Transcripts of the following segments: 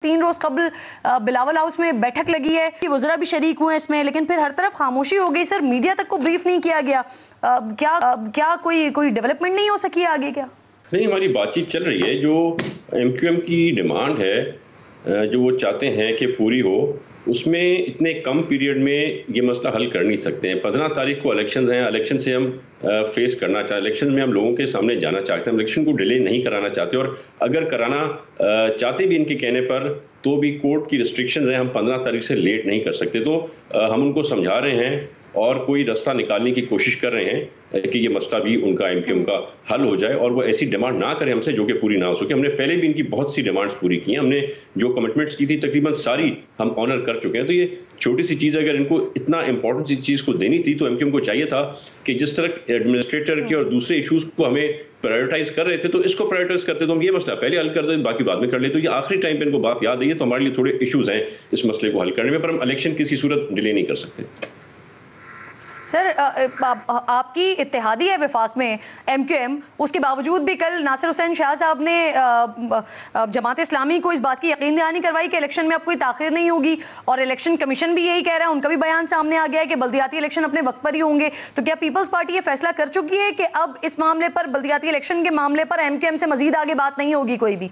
3 रोज कबल बिलावल हाउस में बैठक लगी है कि वज़रा भी शरीक हुए इसमें, लेकिन फिर हर तरफ खामोशी हो गई। सर, मीडिया तक को ब्रीफ नहीं किया गया। क्या कोई डेवलपमेंट नहीं हो सकी आगे? क्या नहीं, हमारी बातचीत चल रही है। जो एमक्यूएम की डिमांड है, जो वो चाहते हैं कि पूरी हो, उसमें इतने कम पीरियड में ये मसला हल कर नहीं सकते हैं। 15 तारीख को इलेक्शन हैं, इलेक्शन से हम फेस करना चाहते, इलेक्शन में हम लोगों के सामने जाना चाहते हैं, हम इलेक्शन को डिले नहीं कराना चाहते। और अगर कराना चाहते भी इनके कहने पर, तो भी कोर्ट की रिस्ट्रिक्शंस हैं, हम 15 तारीख से लेट नहीं कर सकते। तो हम उनको समझा रहे हैं और कोई रास्ता निकालने की कोशिश कर रहे हैं कि ये मसला भी उनका एमक्यूएम का हल हो जाए और वो ऐसी डिमांड ना करें हमसे जो कि पूरी ना हो सके। हमने पहले भी इनकी बहुत सी डिमांड्स पूरी की हैं, हमने जो कमिटमेंट्स की थी तकरीबन सारी हम ऑनर कर चुके हैं। तो ये छोटी सी चीज़, अगर इनको इतना इंपॉर्टेंट सी चीज़ को देनी थी तो एमक्यूएम को चाहिए था कि जिस तरह एडमिनिस्ट्रेटर के और दूसरे इशूज़ को हमें प्रायोरिटाइज कर रहे थे, तो इसको प्रायोरिटाइज करते तो हम ये मसला पहले हल कर दें, बाकी बाद में कर ले। तो ये आखिरी टाइम पे इनको बात याद आई है, तो हमारे लिए थोड़े इशूज़ हैं इस मसले को हल करने में, पर हम इलेक्शन किसी सूरत डिले नहीं कर सकते। सर, आपकी इत्तेहादी है वफाक में एमक्यूएम, उसके बावजूद भी कल नासिर हुसैन शाह साहब ने जमात इस्लामी को इस बात की यकीन दहानी करवाई कि इलेक्शन में अब कोई ताखिर नहीं होगी, और इलेक्शन कमीशन भी यही कह रहा है, उनका भी बयान सामने आ गया है कि बल्दियाती इलेक्शन अपने वक्त पर ही होंगे। तो क्या पीपल्स पार्टी ये फैसला कर चुकी है कि अब इस मामले पर, बल्दियाती इलेक्शन के मामले पर एमक्यूएम से मजीद आगे बात नहीं होगी कोई भी?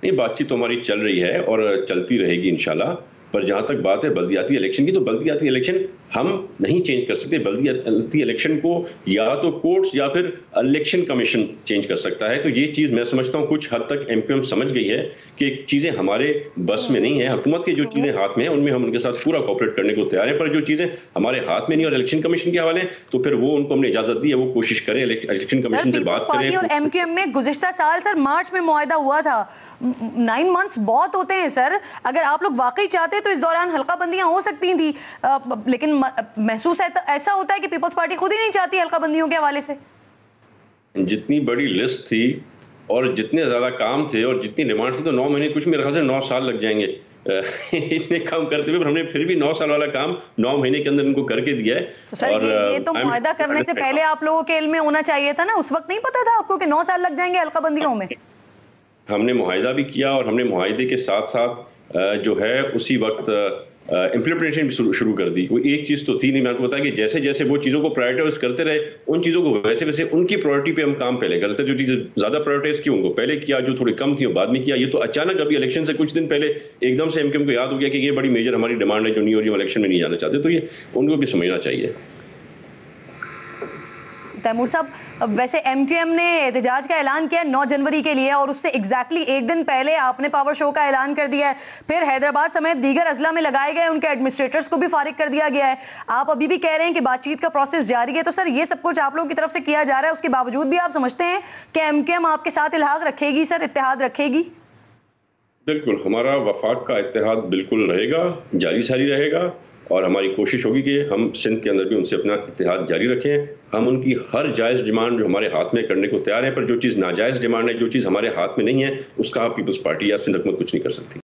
ये बातचीत तो हमारी चल रही है और चलती रहेगी इंशाल्लाह। पर जहाँ तक बात है बल्दियाती इलेक्शन की, तो बल्दियाती इलेक्शन हम नहीं चेंज कर सकते। बल्दियाती इलेक्शन को या तो कोर्ट्स या फिर इलेक्शन कमीशन चेंज कर सकता है। तो ये चीज़ मैं समझता हूँ कुछ हद तक एमक्यूएम समझ गई है कि चीज़ें हमारे बस में नहीं है। हुकूमत की जो चीज़ें हाथ में हैं उनमें हम उनके साथ पूरा कोऑपरेट करने को तैयार हैं, पर जो चीज़ें हमारे हाथ में नहीं और इलेक्शन कमीशन के हवाले, तो फिर वो उनको हमने इजाज़त दी है, वो कोशिश करें, इलेक्शन कमीशन से बात करें। और एमक्यूएम में गुज़िश्ता साल सर मार्च में मुआहदा हुआ था। 9 मंथ्स बहुत होते हैं सर। अगर आप लोग वाकई चाहते तो इस दौरान हल्का बंदियां हो सकती थी, लेकिन महसूस ऐसा होता है कि पीपल्स पार्टी खुद ही नहीं चाहती हल्का बंदियों के हवाले से। जितनी बड़ी लिस्ट थी और जितने ज्यादा काम थे और जितनी डिमांड थी, तो 9 महीने, कुछ मेरे ख्याल से 9 साल लग जाएंगे इतने काम करते हुए, पर हमने फिर भी 9 साल वाला काम 9 महीने के अंदर इनको करके दिया है। तो सर, और ये तो मुआहदा करने से पहले आप लोगों के इल्म में होना चाहिए था ना। उस वक्त नहीं पता था आपको कि 9 साल लग जाएंगे हल्का बंदियों में? हमने मुआहिदा भी किया और हमने मुआहिदे के साथ साथ जो है उसी वक्त इम्प्लीमेंटेशन भी शुरू कर दी। कोई एक चीज़ तो थी नहीं। मैं आपको बताया कि जैसे जैसे वो चीज़ों को प्रायोरिटाइज करते रहे, उन चीज़ों को वैसे वैसे उनकी प्रायोरिटी पे हम काम पहले करते। जो चीज़ें ज़्यादा प्रायोरिटाइज की उनको पहले किया, जो थोड़ी कम थी वो बाद में किया। ये तो अचानक अभी इलेक्शन से कुछ दिन पहले एकदम से एमक्यूएम को याद हो गया कि ये बड़ी मेजर हमारी डिमांड है जो नहीं हो रही, हम इलेक्शन में नहीं जाना चाहते। तो ये उनको भी समझना चाहिए। तैमूर साहब, वैसे एमक्यूएम ने एहतजाज का ऐलान किया 9 जनवरी के लिए, और उससे एग्जैक्टली एक दिन पहले आपने पावर शो का ऐलान कर दिया है। फिर हैदराबाद समेत दीगर अजला में लगाए गए उनके एडमिनिस्ट्रेटर्स को भी फारिग कर दिया गया है। आप अभी भी कह रहे हैं कि बातचीत का प्रोसेस जारी है। तो सर, ये सब कुछ आप लोगों की तरफ से किया जा रहा है, उसके बावजूद भी आप समझते हैं कि एमक्यूएम आपके साथ इल्हाक रखेगी सर, इत्तेहाद रखेगी? बिल्कुल, हमारा वफाक का इत्तेहाद बिल्कुल रहेगा, जारी सारी रहेगा, और हमारी कोशिश होगी कि हम सिंध के अंदर भी उनसे अपना इत्तेहाद जारी रखें। हम उनकी हर जायज़ डिमांड जो हमारे हाथ में करने को तैयार हैं, पर जो चीज़ नाजायज़ डिमांड है, जो चीज़ हमारे हाथ में नहीं है, उसका पीपल्स पार्टी या सिंध हुकूमत कुछ नहीं कर सकती।